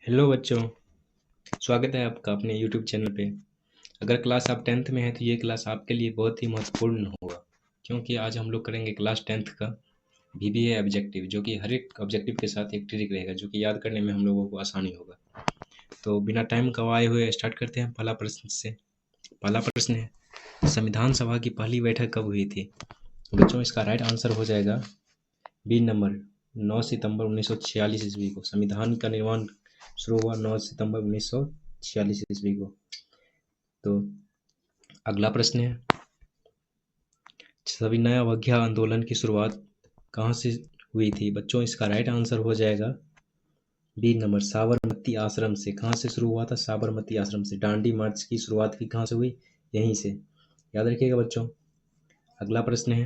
Hello बच्चों, स्वागत है आपका अपने यूट्यूब चैनल पे। अगर क्लास आप 10th में हैं तो ये क्लास आपके लिए बहुत ही महत्वपूर्ण होगा, क्योंकि आज हम लोग करेंगे क्लास 10th का VBA ऑब्जेक्टिव, जो कि हर एक ऑब्जेक्टिव के साथ एक ट्रिक रहेगा, जो कि याद करने में हम लोगों को आसानी होगा। तो बिना टाइम गवाए हुए स्टार्ट करते हैं पहला प्रश्न से। पहला प्रश्न है, संविधान सभा की पहली बैठक कब हुई थी? बच्चों, इसका राइट आंसर हो जाएगा बी नंबर 9 सितंबर 1946 ईस्वी को। संविधान का निर्माण शुरू हुआ 9 सितंबर 1946 ईस्वी को। तो अगला प्रश्न है, सविनय अवज्ञा आंदोलन की शुरुआत कहाँ से हुई थी? बच्चों, इसका राइट आंसर हो जाएगा बी नंबर साबरमती आश्रम से। कहाँ से शुरू हुआ था? साबरमती आश्रम से। दांडी मार्च की शुरुआत की कहाँ से हुई? यहीं से। याद रखिएगा बच्चों। अगला प्रश्न है,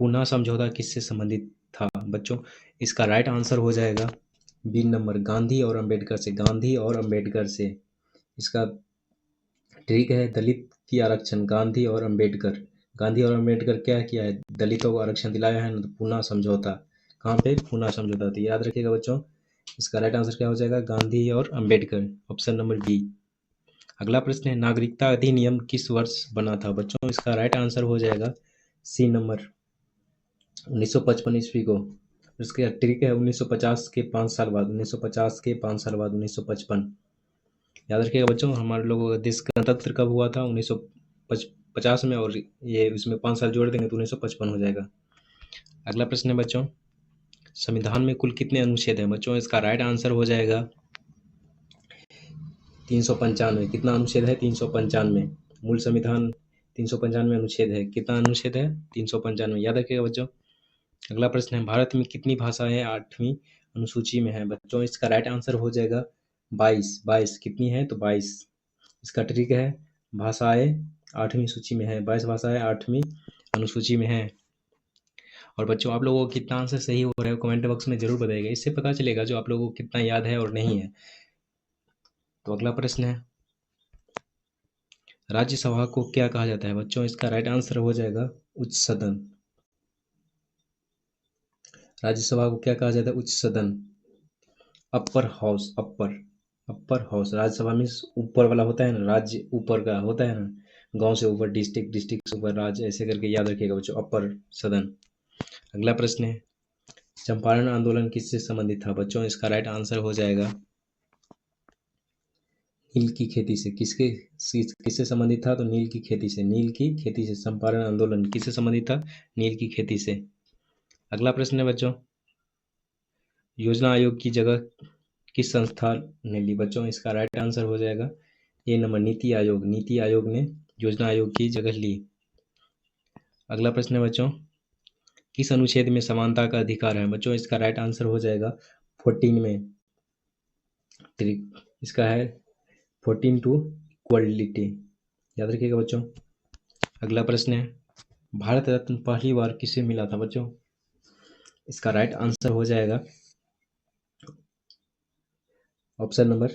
पूना समझौता किससे संबंधित था? बच्चों, इसका राइट आंसर हो जाएगा बी नंबर गांधी और अंबेडकर से। गांधी और अंबेडकर से। इसका ट्रिक है दलित की आरक्षण। गांधी और अंबेडकर। गांधी और अंबेडकर क्या किया है? दलितों को आरक्षण दिलाया है ना। तो पूना समझौता। कहाँ पे? पूना समझौता। तो याद रखिएगा बच्चों, इसका राइट आंसर क्या हो जाएगा? गांधी और अंबेडकर, ऑप्शन नंबर डी। अगला प्रश्न है, नागरिकता अधिनियम किस वर्ष बना था? बच्चों, इसका राइट आंसर हो जाएगा सी नंबर 1955 ईस्वी को। इसका ट्रिक है 1950 के 5 साल बाद। 1950 के 5 साल बाद 1955। याद रखिएगा बच्चों, हमारे लोगों का देश गणतंत्र कब हुआ था? 1950 में, और ये इसमें 5 साल जोड़ देंगे तो 1955 हो जाएगा। अगला प्रश्न है बच्चों, संविधान में कुल कितने अनुच्छेद हैं? बच्चों, इसका राइट आंसर हो जाएगा 395। कितना अनुच्छेद है? 395। मूल संविधान 395 अनुच्छेद है। कितना अनुच्छेद है? 395। याद रखिएगा बच्चों। अगला प्रश्न है, भारत में कितनी भाषाएं 8वीं अनुसूची में है? बच्चों, इसका राइट आंसर हो जाएगा 22। 22 कितनी है? तो 22। इसका ट्रिक है भाषाएं 8वीं सूची में है। 22 भाषाएं 8वीं अनुसूची में है। और बच्चों, आप लोगों को कितना आंसर सही हो रहा है कमेंट बॉक्स में जरूर बताइएगा। इससे पता चलेगा जो आप लोगों को कितना याद है और नहीं है। तो अगला प्रश्न है, राज्यसभा को क्या कहा जाता है? बच्चों, इसका राइट आंसर हो जाएगा उच्च सदन। राज्यसभा को क्या कहा जाता है? उच्च सदन, upper house. Upper house. Rajya Sabha में ऊपर वाला होता है ना, राज्य ऊपर का होता है ना, गांव से ऊपर डिस्ट्रिक्ट, डिस्ट्रिक्ट से ऊपर राज्य, ऐसे करके याद रखिएगा बच्चों, अपर सदन। अगला प्रश्न है, चंपारण आंदोलन किससे संबंधित था? बच्चों, इसका राइट आंसर हो जाएगा नील की खेती से। किससे संबंधित था? तो नील की खेती से। नील की खेती से चंपारण आंदोलन किससे संबंधित था? नील की खेती से। अगला प्रश्न है बच्चों, योजना आयोग की जगह किस संस्था ने ली? बच्चों, इसका राइट आंसर हो जाएगा ए नंबर नीति आयोग। नीति आयोग ने योजना आयोग की जगह ली। अगला प्रश्न है बच्चों, किस अनुच्छेद में समानता का अधिकार है? बच्चों, इसका राइट आंसर हो जाएगा 14 में। इसका है 14 टू इक्वलिटी। याद रखिएगा बच्चों। अगला प्रश्न है, भारत रत्न पहली बार किसे मिला था? बच्चों, इसका राइट आंसर हो जाएगा ऑप्शन नंबर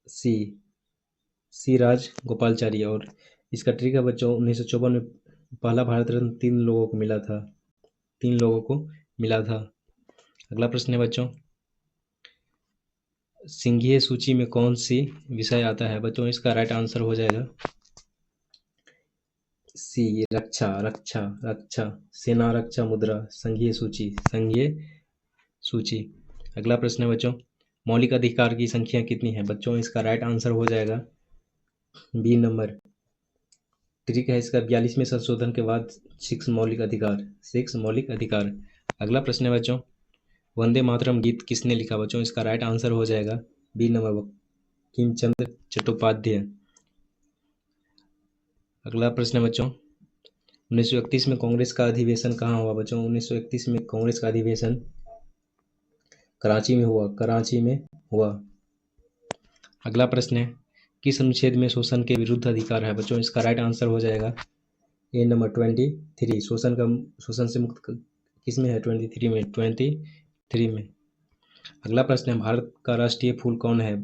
सी, सी राज गोपालचारी। और इसका ट्रिक है बच्चों, 1954 में पहला भारत रत्न 3 लोगों को मिला था। 3 लोगों को मिला था। अगला प्रश्न है बच्चों, संघीय सूची में कौन सी विषय आता है? बच्चों, इसका राइट आंसर हो जाएगा सी, रक्षा। रक्षा, रक्षा, सेना रक्षा मुद्रा, संघीय सूची, संघीय सूची। अगला प्रश्न है बच्चों, मौलिक अधिकार की संख्या कितनी है? बच्चों, इसका राइट आंसर हो जाएगा बी नंबर। ट्रिक है इसका 42वें संशोधन के बाद 6 मौलिक अधिकार। 6 मौलिक अधिकार। अगला प्रश्न है बच्चों, वंदे मातरम गीत किसने लिखा? बच्चों, इसका राइट आंसर हो जाएगा बी नंबर बंकिम चंद्र चट्टोपाध्याय। अगला प्रश्न है बच्चों, 1931 में कांग्रेस का अधिवेशन कहाँ हुआ? बच्चों, 1931 में कांग्रेस का अधिवेशन कराची में हुआ। कराची में हुआ। अगला प्रश्न है, किस अनुच्छेद में शोषण के विरुद्ध अधिकार है? बच्चों, इसका राइट आंसर हो जाएगा ए नंबर 23। शोषण से मुक्त किस में है? 23 में। 23 में। अगला प्रश्न है, भारत का राष्ट्रीय फूल कौन है?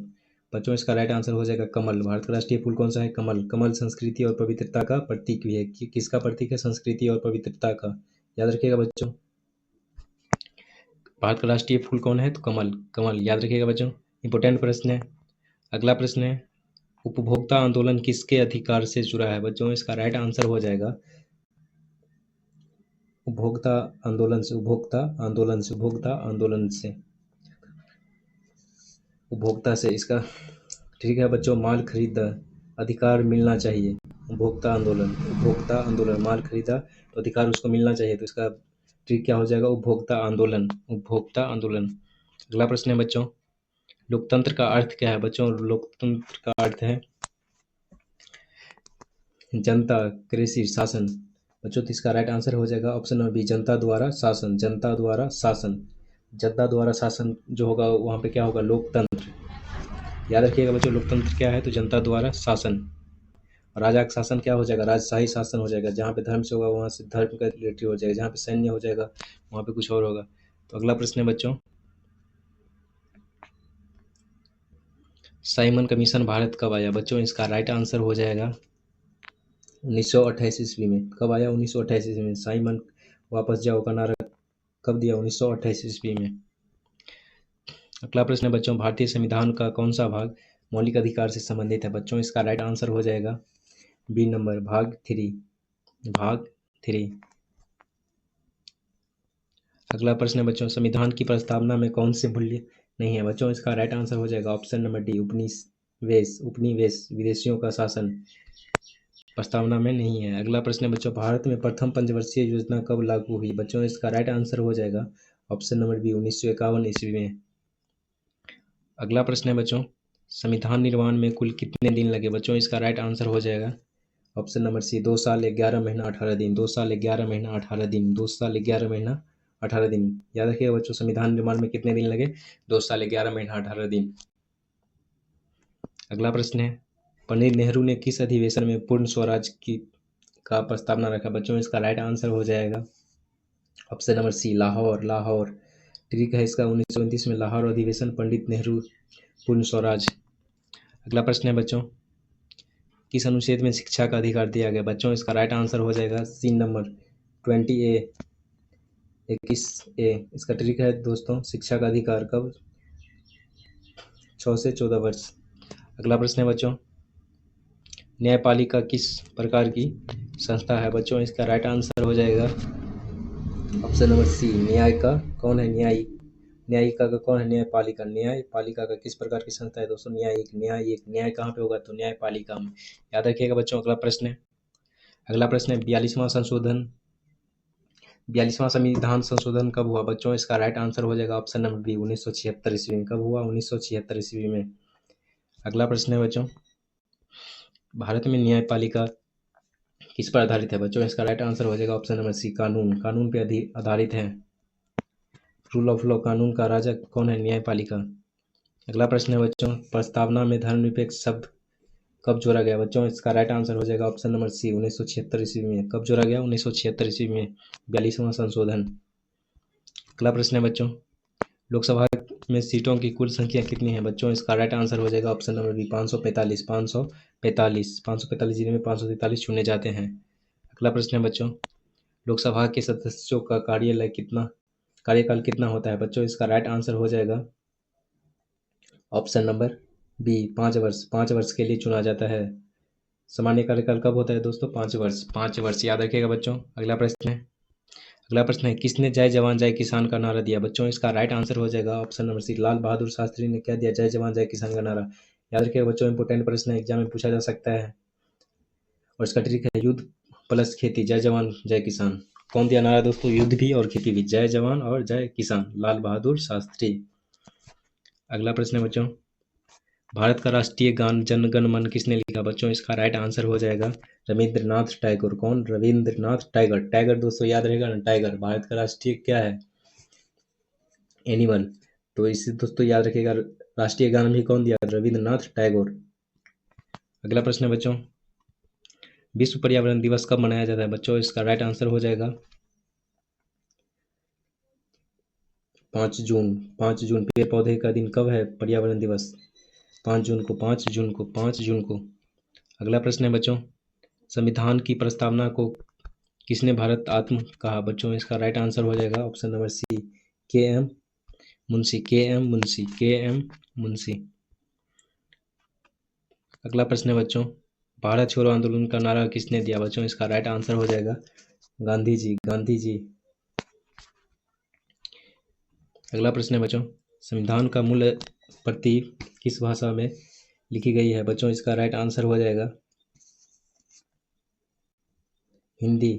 बच्चों, इसका राइट आंसर हो जाएगा कमल। भारत का राष्ट्रीय फूल कौन सा है? कमल। कमल संस्कृति और पवित्रता का प्रतीक भी है। किसका प्रतीक है? संस्कृति और पवित्रता का। याद रखिएगा बच्चों। भारत का राष्ट्रीय फूल कौन है? तो कमल, कमल याद रखिएगा बच्चों, इंपॉर्टेंट प्रश्न है। अगला प्रश्न है, उपभोक्ता आंदोलन किसके अधिकार से जुड़ा है? बच्चों इसका राइट आंसर हो जाएगा उपभोक्ता आंदोलन से, उपभोक्ता आंदोलन से, उपभोक्ता आंदोलन से, उपभोक्ता से। इसका ठीक है बच्चों, माल खरीदा अधिकार मिलना चाहिए, उपभोक्ता आंदोलन, उपभोक्ता आंदोलन, माल खरीदा तो अधिकार उसको मिलना चाहिए, तो इसका ठीक क्या हो जाएगा? उपभोक्ता आंदोलन, उपभोक्ता आंदोलन। अगला प्रश्न है बच्चों, लोकतंत्र का अर्थ क्या है? बच्चों लोकतंत्र का अर्थ है जनता कृषि शासन। बच्चों तो इसका राइट आंसर हो जाएगा ऑप्शन नंबर बी, जनता द्वारा शासन, जनता द्वारा शासन। जनता द्वारा शासन जो होगा वहाँ पे क्या होगा? लोकतंत्र। याद रखिएगा बच्चों, लोकतंत्र क्या है? तो जनता द्वारा शासन। राजा का शासन क्या हो जाएगा? राजशाही शासन हो जाएगा। जहाँ पे धर्म से होगा वहाँ से धर्म का रिलेटिव हो जाएगा, जहाँ पे सैन्य हो जाएगा वहाँ पे कुछ और होगा। तो अगला प्रश्न है बच्चों, साइमन कमीशन भारत कब आया? बच्चों इसका राइट आंसर हो जाएगा 1928 ईस्वी में। कब आया? 1928 ईस्वी में। साइमन वापस जाओ का नारा कब दिया? 1928 ईस्वी में। अगला प्रश्न है बच्चों, भारतीय संविधान का कौन सा भाग मौलिक अधिकार से संबंधित है? बच्चों इसका राइट आंसर हो जाएगा बी नंबर, भाग 3, भाग 3। अगला प्रश्न है बच्चों, संविधान की प्रस्तावना में कौन से मूल्य नहीं है? बच्चों इसका राइट आंसर हो जाएगा ऑप्शन नंबर डी, उपनिवेश, उपनिवेश, विदेशियों का शासन प्रस्तावना में नहीं है। अगला प्रश्न है बच्चों, भारत में प्रथम पंचवर्षीय योजना कब लागू हुई? बच्चों इसका राइट आंसर हो जाएगा ऑप्शन नंबर बी, 1951 ईस्वी में। अगला प्रश्न है बच्चों, संविधान निर्माण में कुल कितने दिन लगे? बच्चों इसका राइट आंसर हो जाएगा ऑप्शन नंबर सी, 2 साल 11 महीना 18 दिन, 2 साल 11 महीना 18 दिन, 2 साल 11 महीना 18 दिन। याद रखिएगा बच्चों, संविधान निर्माण में कितने दिन लगे? 2 साल 11 महीना 18 दिन। अगला प्रश्न है, पंडित नेहरू ने किस अधिवेशन में पूर्ण स्वराज की का प्रस्तावना रखा? बच्चों इसका राइट आंसर हो जाएगा option number C, Lahore, Lahore. ठीक है, इसका 1929 में लाहौर अधिवेशन, पंडित नेहरू पूर्ण स्वराज। अगला प्रश्न है बच्चों, किस अनुच्छेद में शिक्षा का अधिकार दिया गया? बच्चों इसका राइट आंसर हो जाएगा सी नंबर 20A, 21A। इसका ट्रिक है दोस्तों, शिक्षा का अधिकार कब? 6 से 14 वर्ष। अगला प्रश्न है बच्चों, न्यायपालिका किस प्रकार की संस्था है? बच्चों इसका राइट आंसर हो जाएगा ऑप्शन नंबर सी, न्याय का कौन है? न्यायिक, न्यायिका का कौन है? न्यायपालिका, न्यायपालिका का किस प्रकार की संस्था है दोस्तों? न्यायिक, न्यायिक। न्याय कहाँ पे होगा? तो न्यायपालिका में। याद रखिएगा बच्चों। अगला प्रश्न है, अगला प्रश्न है 42वां संशोधन, 42वां संविधान संशोधन कब हुआ? बच्चों इसका राइट आंसर हो जाएगा ऑप्शन नंबर बी, 1976 ईस्वी में। कब हुआ? 1976 ईस्वी में। अगला प्रश्न है बच्चों, भारत में न्यायपालिका किस पर आधारित है? बच्चों इसका राइट आंसर हो जाएगा ऑप्शन नंबर सी, कानून, कानून पे आधारित है। रूल ऑफ लॉ, कानून का राजा कौन है? न्यायपालिका। अगला प्रश्न है बच्चों, प्रस्तावना में धर्मनिरपेक्ष शब्द कब जोड़ा गया? बच्चों इसका राइट आंसर हो जाएगा ऑप्शन नंबर सी, 1976 ईस्वी में। कब जोड़ा गया? 1976 ईस्वी में, 42वां संशोधन। अगला प्रश्न है बच्चों, लोकसभा में सीटों की कुल संख्या कितनी है? बच्चों इसका राइट आंसर हो जाएगा ऑप्शन नंबर बी, 545, 545, 545 जिले में 543 चुने जाते हैं। अगला प्रश्न है बच्चों, लोकसभा के सदस्यों का कार्यकाल कितना होता है? बच्चों इसका राइट आंसर हो जाएगा ऑप्शन नंबर बी, 5 वर्ष, 5 वर्ष के लिए चुना जाता है। सामान्य कार्यकाल कब होता है दोस्तों? 5 वर्ष, 5 वर्ष। याद रखिएगा बच्चों। अगला प्रश्न है, अगला प्रश्न है, किसने जय जवान जय किसान का नारा दिया? बच्चों इसका राइट आंसर हो जाएगा ऑप्शन नंबर सी, लाल बहादुर शास्त्री ने क्या दिया? जय जवान जय किसान का नारा। याद रखिएगा बच्चों, इंपोर्टेंट प्रश्न है, एग्जाम में पूछा जा सकता है। और इसका ट्रिक है, युद्ध प्लस खेती, जय जवान जय किसान। कौन दिया नारा दोस्तों? युद्ध भी और खेती भी, जय जवान और जय किसान, लाल बहादुर शास्त्री। अगला प्रश्न है बच्चों, भारत का राष्ट्रीय गान जन गण मन किसने लिखा? बच्चों इसका राइट आंसर हो जाएगा रविंद्रनाथ टैगोर। कौन? रविंद्रनाथ टैगोर। टैगोर दोस्तों याद रहेगा ना, टाइगर। भारत का राष्ट्रीय क्या है? एनिमल। तो इसे दोस्तों याद रखिएगा, राष्ट्रीय गान भी कौन दिया? रविंद्रनाथ टैगोर। अगला प्रश्न है बच्चों, विश्व पर्यावरण दिवस कब मनाया जाता है? बच्चों इसका राइट आंसर हो जाएगा 5 जून। 5 जून पेड़ पौधे का दिन कब है? पर्यावरण दिवस 5 जून को, 5 जून को, 5 जून को। अगला प्रश्न है बच्चों, संविधान की प्रस्तावना को किसने भारत आत्म कहा? बच्चों इसका राइट आंसर हो जाएगा option number C, K M Munshi, K M. Munshi, K M. Munshi. अगला प्रश्न है बच्चों, भारत छोड़ो आंदोलन का नारा किसने दिया? बच्चों इसका राइट आंसर हो जाएगा गांधी जी, गांधी जी। अगला प्रश्न है बच्चों, संविधान का मूल प्रति किस भाषा में लिखी गई है? बच्चों इसका राइट आंसर हो जाएगा हिंदी।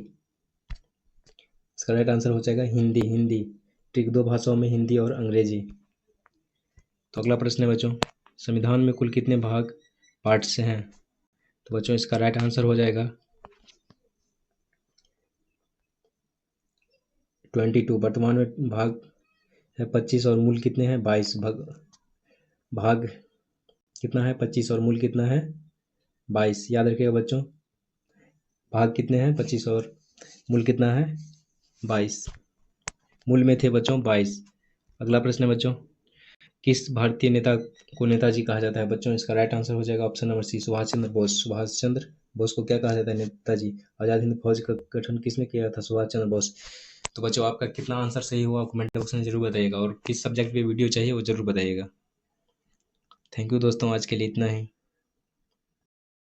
इसका राइट आंसर हो जाएगा हिंदी, हिंदी। ठीक, दो भाषाओं में, हिंदी और अंग्रेजी। तो अगला प्रश्न है बच्चों, संविधान में कुल कितने भाग पार्ट्स हैं? तो बच्चों इसका राइट आंसर हो जाएगा 22। वर्तमान में भाग है 25 और मूल कितने हैं? 22। भाग कितना है? 25 और मूल कितना है? 22। याद रखिएगा बच्चों, भाग कितने हैं? 25 और मूल कितना है? 22। मूल में थे बच्चों 22। अगला प्रश्न है बच्चों, किस भारतीय नेता को नेताजी कहा जाता है? बच्चों इसका राइट आंसर हो जाएगा ऑप्शन नंबर सी, सुभाष चंद्र बोस। सुभाष चंद्र बोस को क्या कहा जाता है? नेताजी। आज़ाद हिंद फौज का गठन किसने किया था? सुभाष चंद्र बोस। तो बच्चों आपका कितना आंसर सही हुआ कमेंट बॉक्स में जरूर बताइएगा, और किस सब्जेक्ट पे वीडियो चाहिए वो जरूर बताइएगा। थैंक यू दोस्तों, आज के लिए इतना ही।